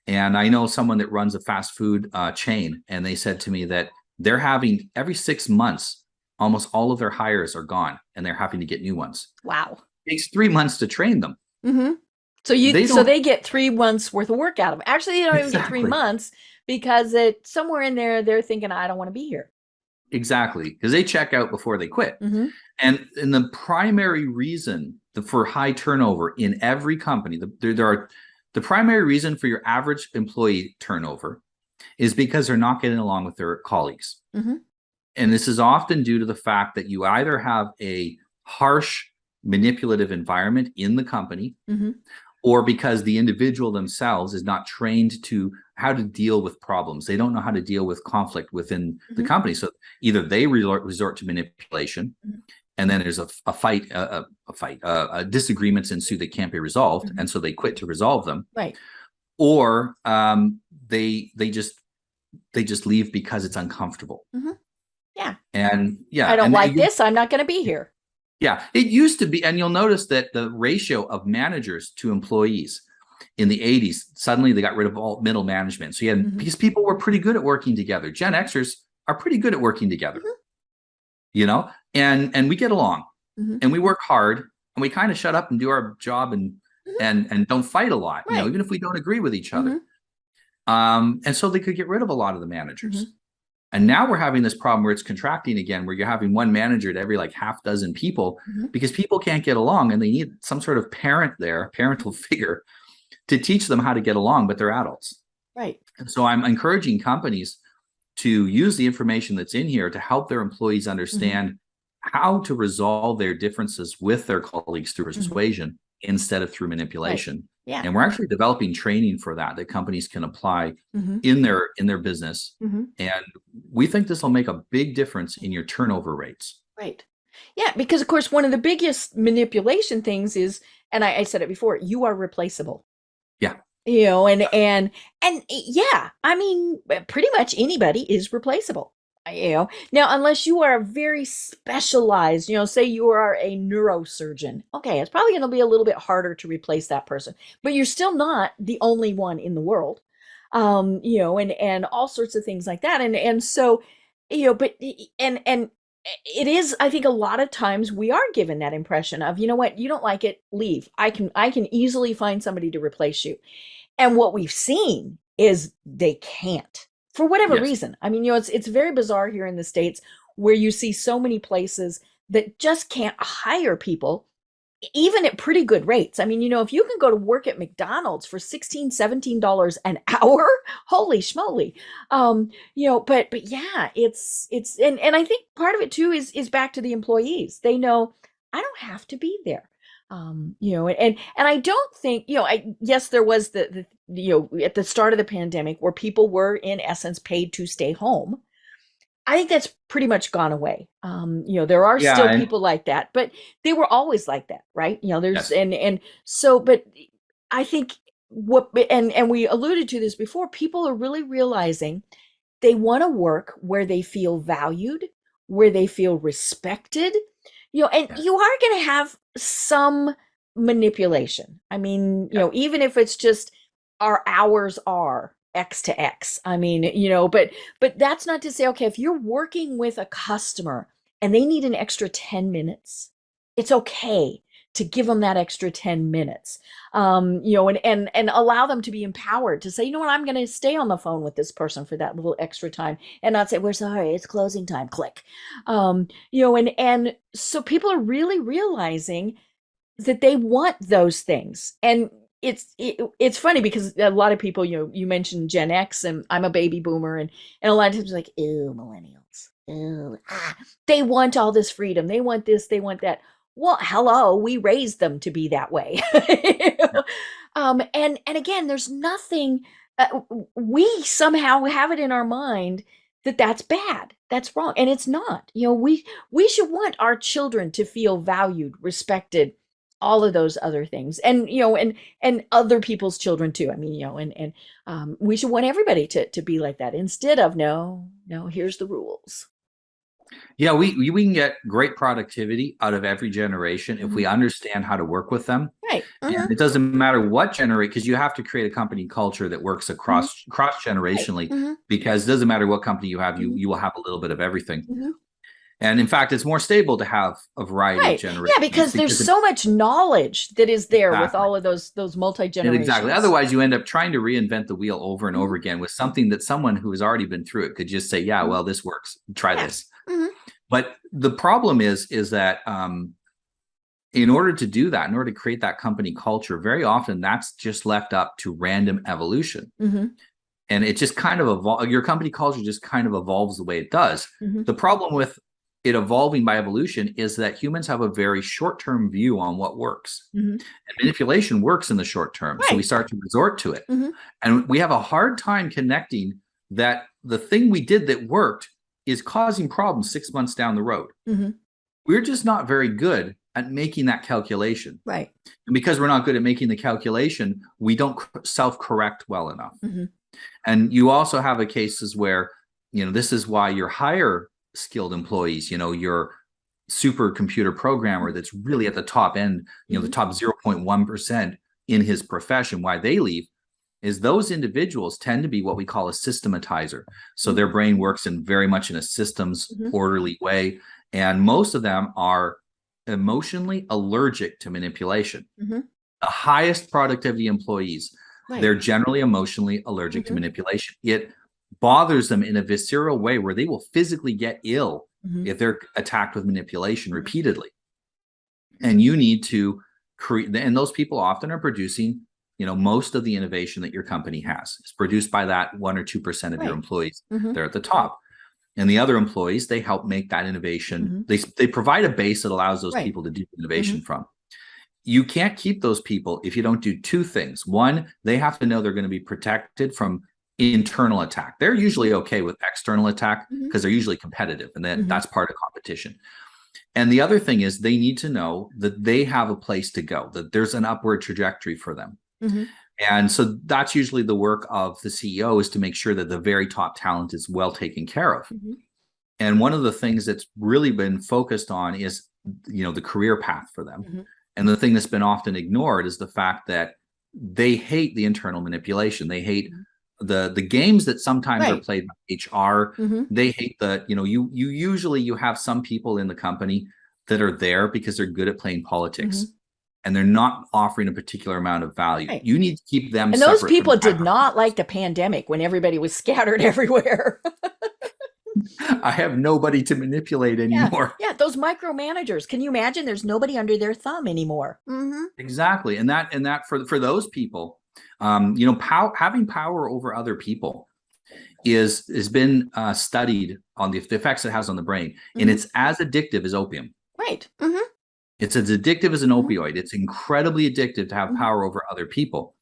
And I know someone that runs a fast food chain, and they said to me that they're having every 6 months, almost all of their hires are gone, and they're having to get new ones. Wow. It takes 3 months to train them. Mm-hmm. So they get 3 months worth of work out of them. Actually, they don't even get 3 months, because somewhere in there, they're thinking, I don't want to be here. Exactly, because they check out before they quit. Mm-hmm. And the primary reason for high turnover in every company, the primary reason for your average employee turnover is because they're not getting along with their colleagues. Mm-hmm. And this is often due to the fact that you either have a harsh, manipulative environment in the company, mm-hmm. or because the individual themselves is not trained to how to deal with problems. They don't know how to deal with conflict within mm-hmm. the company. So either they resort to manipulation, mm-hmm. and then there's disagreements ensue that can't be resolved, mm-hmm. and so they quit to resolve them. Right. Or they just leave because it's uncomfortable. Mm-hmm. Yeah. And I don't like this. I'm not going to be here. Yeah, it used to be, and you'll notice that the ratio of managers to employees in the 80s, suddenly they got rid of all middle management. So you had, mm-hmm. because people were pretty good at working together. Gen Xers are pretty good at working together, mm-hmm. And we get along, mm-hmm. and we work hard, and we kind of shut up and do our job and mm-hmm. and don't fight a lot, right. Even if we don't agree with each other. Mm-hmm. And so they could get rid of a lot of the managers. Mm-hmm. And now we're having this problem where it's contracting again, where you're having one manager to every like half dozen people, mm-hmm. because people can't get along, and they need some sort of parental figure to teach them how to get along, but they're adults. Right. And so I'm encouraging companies to use the information that's in here to help their employees understand mm-hmm. how to resolve their differences with their colleagues through persuasion mm-hmm. instead of through manipulation. Right. Yeah. And we're actually developing training for that companies can apply mm-hmm. in their business. Mm-hmm. And we think this will make a big difference in your turnover rates. Right. Yeah, because of course, one of the biggest manipulation things is, and I said it before, you are replaceable. Yeah. And yeah, I mean, pretty much anybody is replaceable. Now, unless you are very specialized, say you are a neurosurgeon. Okay, it's probably going to be a little bit harder to replace that person, but you're still not the only one in the world. And all sorts of things like that. And so, but it is, I think a lot of times we are given that impression of, you know what, you don't like it, leave. I can easily find somebody to replace you. And what we've seen is they can't. For whatever reason. I mean, it's very bizarre here in the States, where you see so many places that just can't hire people, even at pretty good rates. I mean, if you can go to work at McDonald's for $16, $17 an hour, holy schmoly. But yeah, it's and I think part of it too is back to the employees. They know, I don't have to be there. And I don't think, yes, there was the at the start of the pandemic where people were in essence paid to stay home. I think that's pretty much gone away. There are still people like that, but they were always like that, right? There's and so, but I think and we alluded to this before, people are really realizing they want to work where they feel valued, where they feel respected. You are going to have some manipulation. I mean, even if it's just our hours are X to X. I mean, but that's not to say, okay, if you're working with a customer and they need an extra 10 minutes, it's okay to give them that extra 10 minutes, and allow them to be empowered to say, you know what, I'm going to stay on the phone with this person for that little extra time, and not say, we're sorry, it's closing time, click. And so people are really realizing that they want those things. And it's funny because a lot of people, you mentioned Gen X, and I'm a baby boomer, and a lot of times like, ew, millennials, ew, they want all this freedom, they want this, they want that. Well, hello, we raised them to be that way. And again, there's nothing, we somehow have it in our mind that that's bad, that's wrong, and it's not. We should want our children to feel valued, respected, all of those other things, and and other people's children too. I mean, and we should want everybody to be like that, instead of no, here's the rules. Yeah, we can get great productivity out of every generation if we understand how to work with them. Right. And it doesn't matter what generation, because you have to create a company culture that works across cross-generationally, because it doesn't matter what company you have, you will have a little bit of everything. And in fact, it's more stable to have a variety of generations. Yeah, because there's so much knowledge that is there with all of those multi-generations. Exactly. Otherwise, you end up trying to reinvent the wheel over and over again with something that someone who has already been through it could just say, yeah, well, this works. Try this. But the problem is that in order to do that, in order to create that company culture, very often that's just left up to random evolution. And it just kind of your company culture just kind of evolves the way it does. The problem with it evolving by evolution is that humans have a very short-term view on what works. And manipulation works in the short term. So we start to resort to it. And we have a hard time connecting that the thing we did that worked is causing problems 6 months down the road. We're just not very good at making that calculation. And because we're not good at making the calculation, we don't self-correct well enough. And you also have cases where, this is why your higher skilled employees, your supercomputer programmer that's really at the top end, the top 0.1% in his profession, why they leave is those individuals tend to be what we call a systematizer. So their brain works very much in a systems orderly way. And most of them are emotionally allergic to manipulation. The highest productivity employees, they're generally emotionally allergic to manipulation. It bothers them in a visceral way where they will physically get ill if they're attacked with manipulation repeatedly. And you need to create, and those people often are producing, most of the innovation that your company has is produced by that 1 or 2% of your employees. They're at the top. And the other employees, they help make that innovation. They provide a base that allows those people to do innovation from. You can't keep those people if you don't do two things. One, they have to know they're going to be protected from internal attack. They're usually okay with external attack because they're usually competitive, and then that's part of competition. And the other thing is they need to know that they have a place to go, that there's an upward trajectory for them. And so that's usually the work of the CEO, is to make sure that the very top talent is well taken care of. And one of the things that's really been focused on is, the career path for them. And the thing that's been often ignored is the fact that they hate the internal manipulation. They hate the games that sometimes are played by HR. They hate you have some people in the company that are there because they're good at playing politics. And they're not offering a particular amount of value. You need to keep them separate. And those people did not like the pandemic when everybody was scattered everywhere. I have nobody to manipulate anymore. Yeah, those micromanagers. Can you imagine? There's nobody under their thumb anymore. Exactly. And that for those people, having power over other people has been studied on the effects it has on the brain. And it's as addictive as opium. It's as addictive as an opioid. It's incredibly addictive to have power over other people.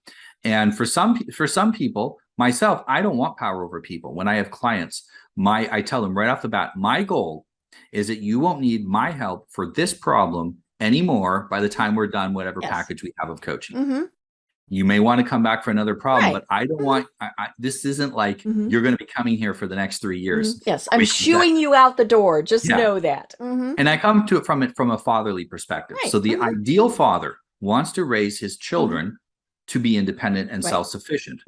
And for some people, myself, I don't want power over people. When I have clients, I tell them right off the bat, my goal is that you won't need my help for this problem anymore by the time we're done whatever package we have of coaching. You may want to come back for another problem, but I don't want, this isn't like you're going to be coming here for the next 3 years. Yes, I'm shooing you out the door. Just know that. And I come to it from a fatherly perspective. So the ideal father wants to raise his children to be independent and self-sufficient.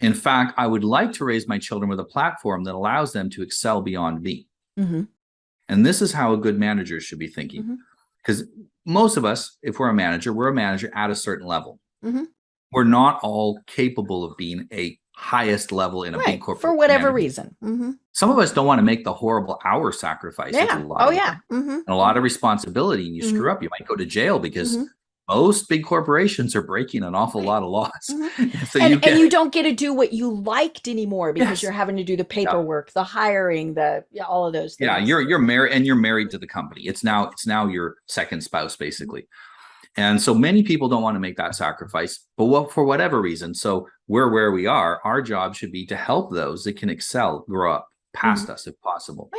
In fact, I would like to raise my children with a platform that allows them to excel beyond me. And this is how a good manager should be thinking. Because most of us, if we're a manager at a certain level. We're not all capable of being a highest level in a big corporate for whatever reason. Some of us don't want to make the horrible hour sacrifice. And a lot of responsibility, and you screw up, you might go to jail because most big corporations are breaking an awful lot of laws. So you don't get to do what you liked anymore because you're having to do the paperwork, the hiring, all of those things. Yeah, you're married, and you're married to the company. It's now your second spouse, basically. And so many people don't want to make that sacrifice, but for whatever reason. So we're where we are. Our job should be to help those that can excel, grow up past us if possible.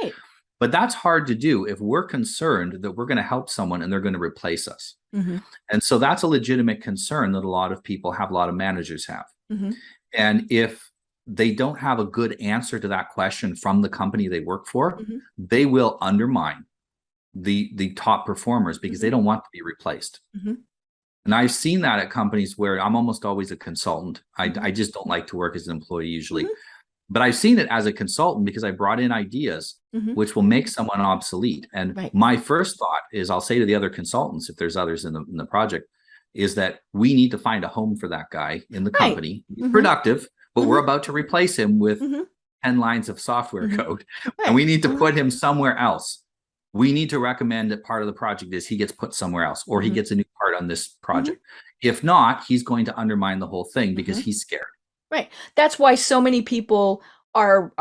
But that's hard to do if we're concerned that we're going to help someone and they're going to replace us. Mm-hmm. And so that's a legitimate concern that a lot of people have, a lot of managers have. Mm-hmm. And if they don't have a good answer to that question from the company they work for, Mm-hmm. they will undermine the top performers because Mm-hmm. they don't want to be replaced. Mm-hmm. And I've seen that at companies where I'm almost always a consultant. Mm-hmm. I just don't like to work as an employee usually. Mm-hmm. But I've seen it as a consultant because I brought in ideas Mm-hmm. which will make someone obsolete. And Right. my first thought is, I'll say to the other consultants, if there's others in the project, is that we need to find a home for that guy in the Right. company. He's Mm-hmm. productive, but Mm-hmm. we're about to replace him with Mm-hmm. 10 lines of software Mm-hmm. code, Right. and we need to Mm-hmm. put him somewhere else. We need to recommend that part of the project is he gets put somewhere else, or he Mm-hmm. gets a new part on this project. If not, he's going to undermine the whole thing because Mm-hmm. he's scared. Right. That's why so many people are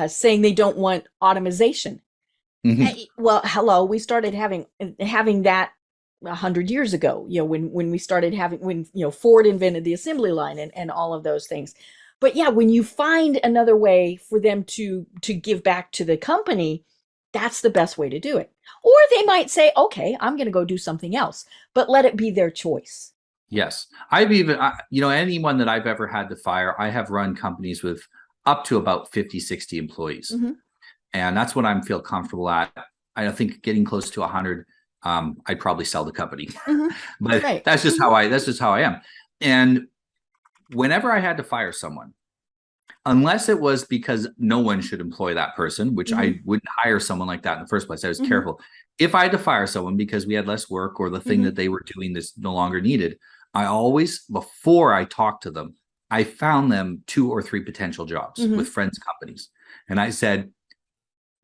saying they don't want automation. Mhm. Well, hello, we started having that 100 years ago, when we started having, when Ford invented the assembly line and all of those things. But yeah, when you find another way for them to give back to the company, that's the best way to do it. Or they might say, okay, I'm going to go do something else, but let it be their choice. Yes. I've even, anyone that I've ever had to fire, I have run companies with up to about 50, 60 employees. Mm-hmm. And that's what I feel comfortable at. I think getting close to 100, I'd probably sell the company. Mm-hmm. But Right. that's just Mm-hmm. that's just how I am. And whenever I had to fire someone, unless it was because no one should employ that person, which Mm-hmm. I wouldn't hire someone like that in the first place. I was Mm-hmm. careful. If I had to fire someone because we had less work or the thing Mm-hmm. that they were doing that's no longer needed, I always, before I talked to them, I found them 2 or 3 potential jobs Mm-hmm. with friends companies. And I said,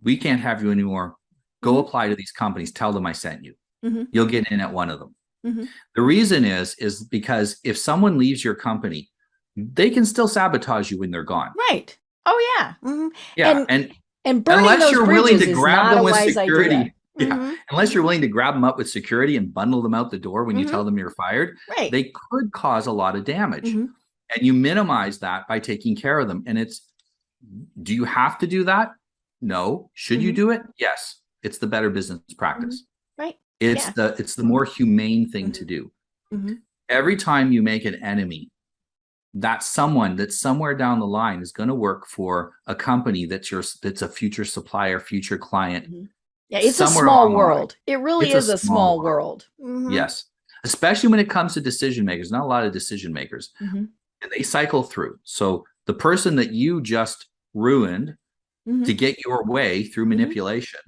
we can't have you anymore. Go Mm-hmm. apply to these companies. Tell them I sent you. Mm-hmm. You'll get in at one of them. Mm-hmm. The reason is because if someone leaves your company, they can still sabotage you when they're gone. Right. Oh yeah. Mm-hmm. Yeah. And burning unless those you're willing bridges to is grab not them a with wise security. idea. Yeah. Mm-hmm. Unless you're willing to grab them up with security and bundle them out the door when you Mm-hmm. tell them you're fired, Right. they could cause a lot of damage. Mm-hmm. And you minimize that by taking care of them. And do you have to do that? No. Should you Mm-hmm. do it? Yes. It's the better business practice. Mm-hmm. Right. It's Yeah. the more humane thing Mm-hmm. to do. Mm-hmm. Every time you make an enemy, that's someone that somewhere down the line is going to work for a company that's a future supplier, future client. Mm-hmm. Yeah, it's a somewhere small along the line. world. It really It's a is a small small world. Mm-hmm. Yes. Especially when it comes to decision makers, not a lot of decision makers. Mm-hmm. And they cycle through. So the person that you just ruined Mm-hmm. to get your way through manipulation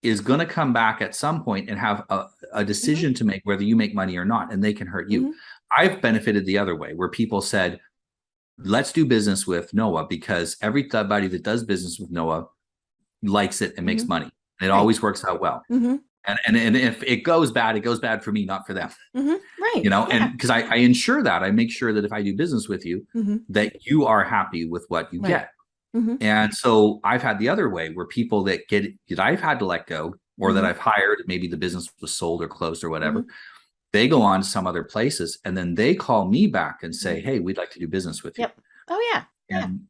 is going to come back at some point and have a decision to make whether you make money or not, and they can hurt you. Mm-hmm. I've benefited the other way, where people said, let's do business with Noah because everybody that does business with Noah likes it and makes Mm-hmm. money. And it Right. always works out well. Mm-hmm. And if it goes bad for me, not for them. Mm-hmm. Right. Yeah. And because I ensure that, I make sure that if I do business with you, Mm-hmm. that you are happy with what you Right. get. Mm-hmm. And so I've had the other way where people that I've had to let go or that I've hired, maybe the business was sold or closed or whatever, they go on to some other places and then they call me back and say, hey, we'd like to do business with you. Yep. Oh yeah. And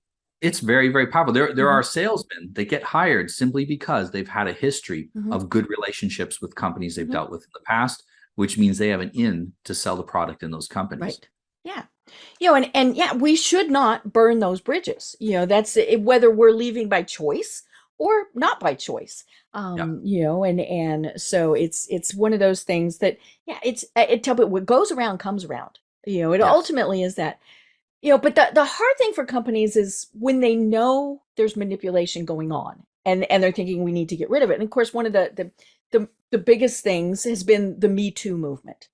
it's very, very powerful. There are salesmen that get hired simply because they've had a history of good relationships with companies they've dealt with in the past, which means they have an in to sell the product in those companies. Right. Yeah. And yeah, we should not burn those bridges. That's it, whether we're leaving by choice or not by choice. And so it's one of those things that, what goes around comes around. It ultimately is that. But the hard thing for companies is when they know there's manipulation going on and they're thinking we need to get rid of it. And of course, one of the biggest things has been the Me Too movement,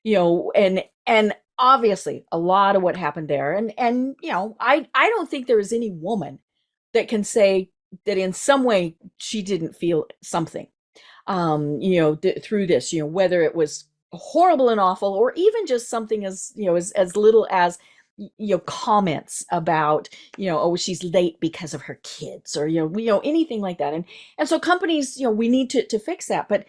and obviously a lot of what happened there. And I don't think there is any woman that can say that in some way she didn't feel something, through this, whether it was horrible and awful or even just something as little as comments about, oh, she's late because of her kids or, anything like that. And so companies, we need to fix that. But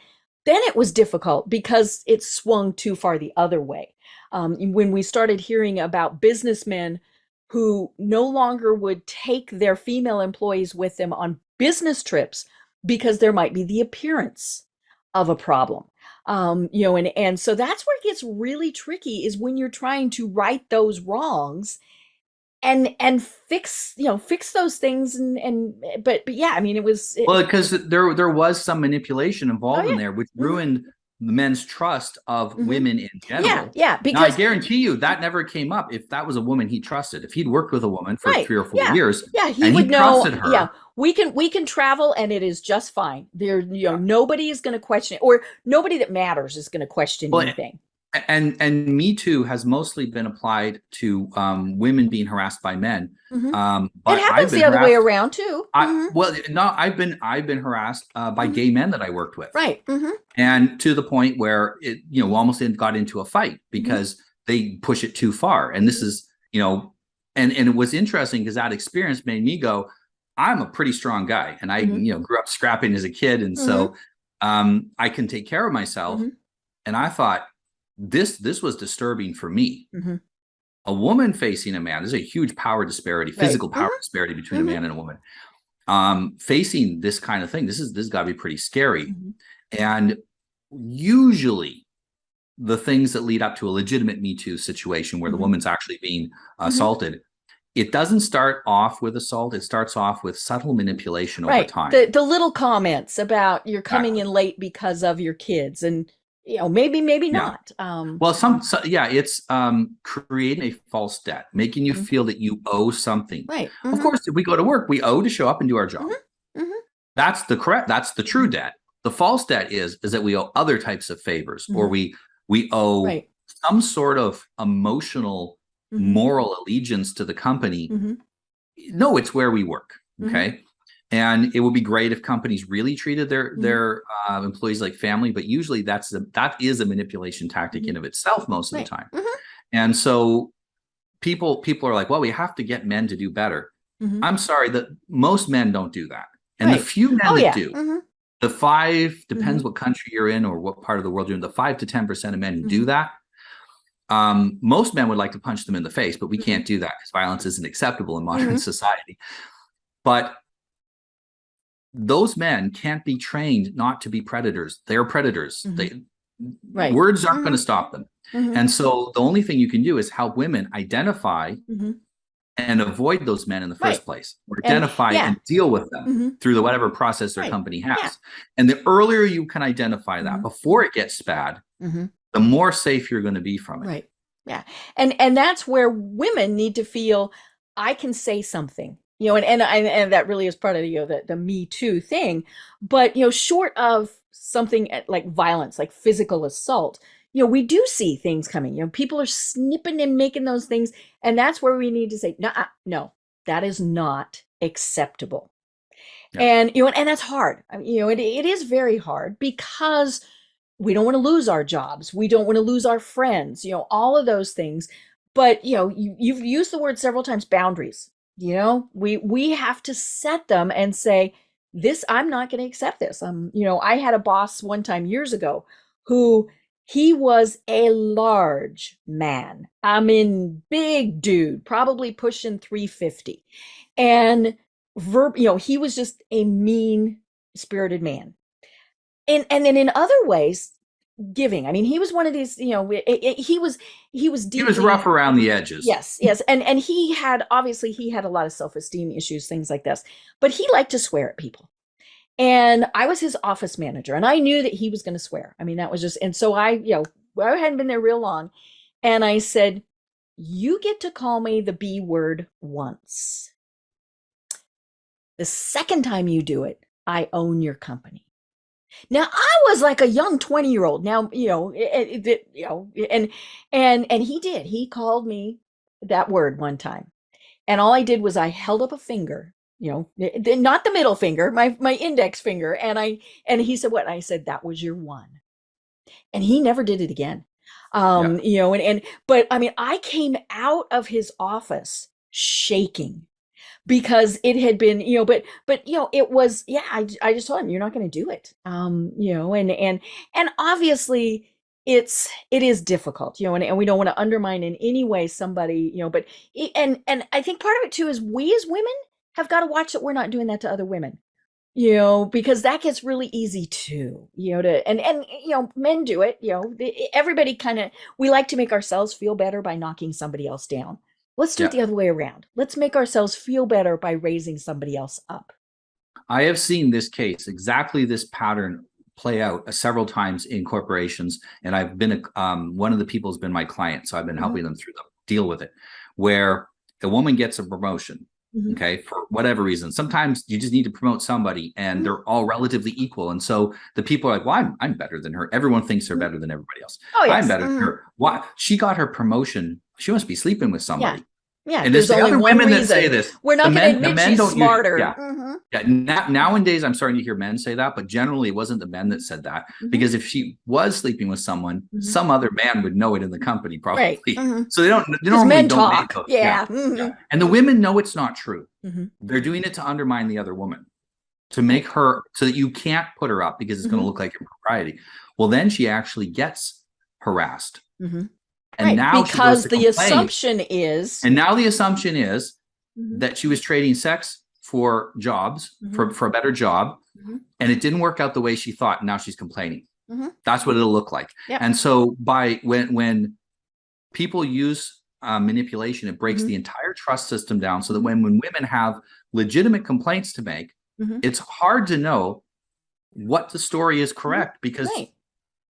then it was difficult because it swung too far the other way. When we started hearing about businessmen who no longer would take their female employees with them on business trips because there might be the appearance of a problem. And so that's where it gets really tricky, is when you're trying to right those wrongs and fix those things. But yeah, I mean, Well, because there was some manipulation oh involved in yeah. there, which ruined the men's trust of women in Yeah, general. yeah, Now, I because guarantee you that never came up if that was a woman he trusted. If he'd worked with a woman for right, 3 or 4 yeah, years yeah, he and he would know. trusted Yeah, her, we can travel and it is just fine. There, nobody is going to question it, or nobody that matters is going to question well, anything. and Me Too has mostly been applied to women being harassed by men. It But I've happens been the other way harassed. around too. Well, no, I've been harassed by gay men that I worked with, Right. and to the point where it almost got into a fight because they push it too far. And this is and it was interesting because that experience made me go, I'm a pretty strong guy, and I grew up scrapping as a kid, and so I can take care of myself. And I thought this was disturbing for me. A woman facing a man, there's a huge power disparity, physical power disparity between a man and a woman. Facing this kind of thing, this has got to be pretty scary. And usually the things that lead up to a legitimate Me Too situation where the woman's actually being assaulted, it doesn't start off with assault. It starts off with subtle manipulation over time. The little comments about you're coming in late because of your kids, and maybe not. Well, it's creating a false debt, making you feel that you owe something. Right. Of course, if we go to work, we owe to show up and do our job. That's the true debt. The false debt is that we owe other types of favors, or we owe some sort of emotional, moral allegiance to the company. No, it's where we work. Okay. And it would be great if companies really treated their employees like family, but usually that is a manipulation tactic in of itself most of the time. And so people are like, well, we have to get men to do better. I'm sorry, that most men don't do that. And the few men that do, the 5, depends what country you're in or what part of the world you're in, the 5 to 10% of men who do that, most men would like to punch them in the face, but we can't do that because violence isn't acceptable in modern society. But those men can't be trained not to be predators. They're predators. Words aren't going to stop them. And so the only thing you can do is help women identify and avoid those men in the first place, or identify and deal with them through the whatever process their company has. And the earlier you can identify that before it gets bad, the more safe you're going to be from it. Right. Yeah. And that's where women need to feel, I can say something. And that really is part of the Me Too thing. But short of something like violence, like physical assault, we do see things coming. People are snipping and making those things, and that's where we need to say, no, that is not acceptable. And and that's hard. It is very hard, because we don't want to lose our jobs, we don't want to lose our friends, all of those things. But you've used the word several times, boundaries. We have to set them and say, this, I'm not going to accept this. I had a boss one time years ago who, he was a large man. Big dude, probably pushing 350. And he was just a mean-spirited man. And then in other ways, giving. He was one of these, he was deeply, he was rough around the edges. Yes. And he had a lot of self-esteem issues, things like this. But he liked to swear at people. And I was his office manager, and I knew that he was going to swear. That was just, and so I hadn't been there real long. And I said, you get to call me the B word once. The second time you do it, I own your company. Now, I was like a young 20-year-old. Now, and he did. He called me that word one time. And all I did was I held up a finger, not the middle finger, my index finger. And he said, what? And I said, that was your one. And he never did it again. But I came out of his office shaking, because it had been, but it was, I just told him, you're not going to do it. And obviously it is difficult, and we don't want to undermine in any way somebody, but and I think part of it too is we as women have got to watch that we're not doing that to other women. You know, because that gets really easy too, you know, and you know, men do it, you know, everybody we like to make ourselves feel better by knocking somebody else down. Let's do it Yeah. the other way around. Let's make ourselves feel better by raising somebody else up. I have seen this case, exactly this pattern play out several times in corporations. And I've been, one of the people has been my client. So I've been helping them through the deal with it, where a woman gets a promotion. Okay, for whatever reason. Sometimes you just need to promote somebody and they're all relatively equal. And so the people are like, well, I'm better than her. Everyone thinks they're better than everybody else. Oh, yes. I'm better than her. Why? She got her promotion. She must be sleeping with somebody. Yeah, and there's it's the only other one women reason. that say this. We're not going to admit she's smarter. Yeah. Nowadays, I'm starting to hear men say that, but generally it wasn't the men that said that, because if she was sleeping with someone, some other man would know it in the company probably. Right. So they normally men don't talk. make those. Yeah. And the women know it's not true. They're doing it to undermine the other woman, to make her so that you can't put her up because it's going to look like impropriety. Well, then she actually gets harassed. And now because the assumption is, that she was trading sex for jobs, for a better job, and it didn't work out the way she thought. And now she's complaining. That's what it'll look like. Yep. And so when people use manipulation, it breaks the entire trust system down, so that when women have legitimate complaints to make, it's hard to know what the story is correct, because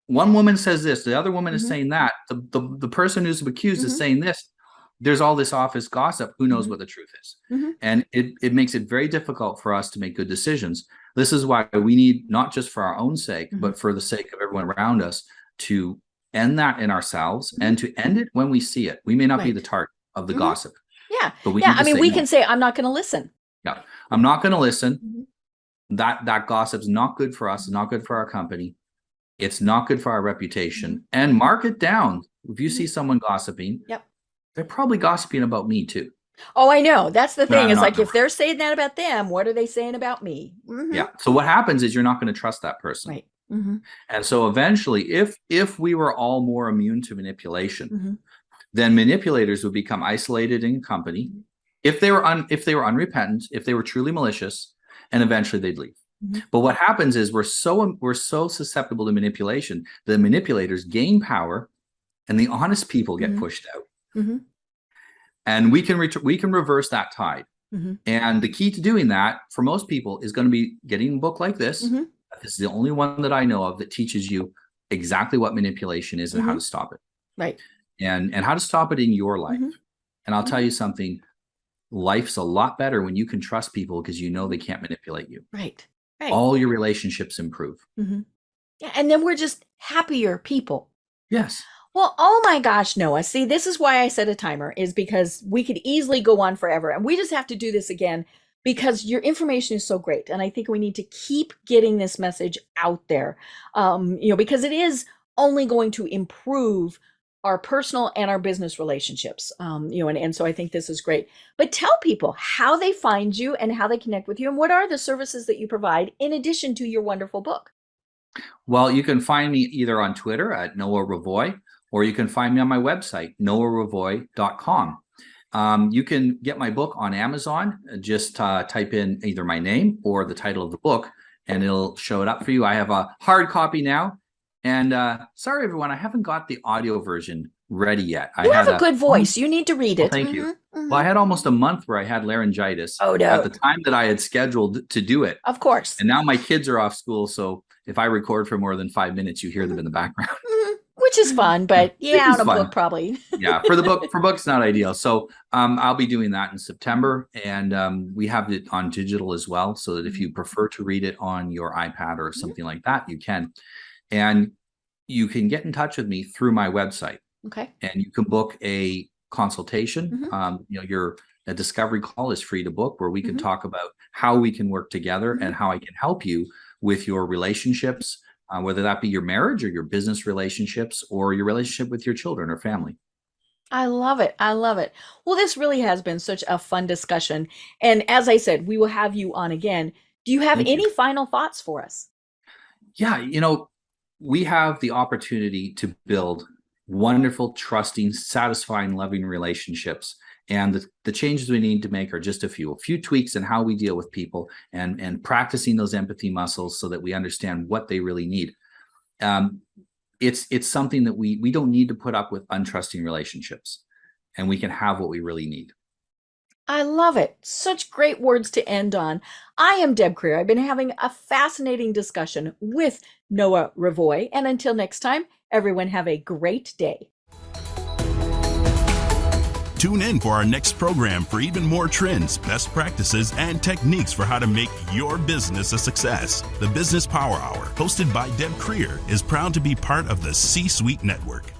one woman says this, the other woman is saying that, the person who's accused is saying this. There's all this office gossip. Who knows what the truth is? And it makes it very difficult for us to make good decisions. This is why we need, not just for our own sake, but for the sake of everyone around us, to end that in ourselves and to end it when we see it. We may not be the target of the gossip. Yeah. But we can say, I'm not going to listen. Yeah. I'm not going to listen. That gossip's not good for us. It's not good for our company. It's not good for our reputation. And mark it down. If you see someone gossiping, they're probably gossiping about me too. Oh, I know. That's the thing. Is like, if they're saying that about them, what are they saying about me? Yeah. So what happens is you're not going to trust that person. Right. And so eventually, if we were all more immune to manipulation, then manipulators would become isolated in company. If they were unrepentant, if they were truly malicious, and eventually they'd leave. But what happens is we're so susceptible to manipulation, the manipulators gain power, and the honest people get pushed out. And we can reverse that tide. And the key to doing that for most people is going to be getting a book like this. This is the only one that I know of that teaches you exactly what manipulation is and how to stop it. Right. And how to stop it in your life. And I'll tell you something, life's a lot better when you can trust people, because you know they can't manipulate you. Right. All your relationships improve. Yeah, and then we're just happier people. Yes. Well, oh my gosh, Noah. See, this is why I set a timer, is because we could easily go on forever. And we just have to do this again because your information is so great. And I think we need to keep getting this message out there, because it is only going to improve our personal and our business relationships, and so I think this is great. But tell people how they find you and how they connect with you, and what are the services that you provide in addition to your wonderful book? Well, you can find me either on Twitter at Noah Revoy, or you can find me on my website, noahrevoy.com. You can get my book on Amazon. Just type in either my name or the title of the book, and it'll show it up for you. I have a hard copy now. And sorry, everyone, I haven't got the audio version ready yet. You have a good voice. You need to read it. Thank you. Well, I had almost a month where I had laryngitis at the time that I had scheduled to do it. Of course. And now my kids are off school, so if I record for more than 5 minutes, you hear them in the background. Which is fun, but on a book probably. Yeah, for books, not ideal. So I'll be doing that in September, and we have it on digital as well, so that if you prefer to read it on your iPad or something like that, you can. And you can get in touch with me through my website. Okay. And you can book a consultation. A discovery call is free to book, where we can talk about how we can work together and how I can help you with your relationships, whether that be your marriage or your business relationships or your relationship with your children or family. I love it. I love it. Well, this really has been such a fun discussion. And as I said, we will have you on again. Do you have any final thoughts for us? Yeah, we have the opportunity to build wonderful, trusting, satisfying, loving relationships. And the changes we need to make are just a few tweaks in how we deal with people, and practicing those empathy muscles so that we understand what they really need. It's something that we don't need to put up with untrusting relationships, and we can have what we really need. I love it. Such great words to end on. I am Deb Creer. I've been having a fascinating discussion with Noah Revoy. And until next time, everyone have a great day. Tune in for our next program for even more trends, best practices, and techniques for how to make your business a success. The Business Power Hour, hosted by Deb Creer, is proud to be part of the C-Suite Network.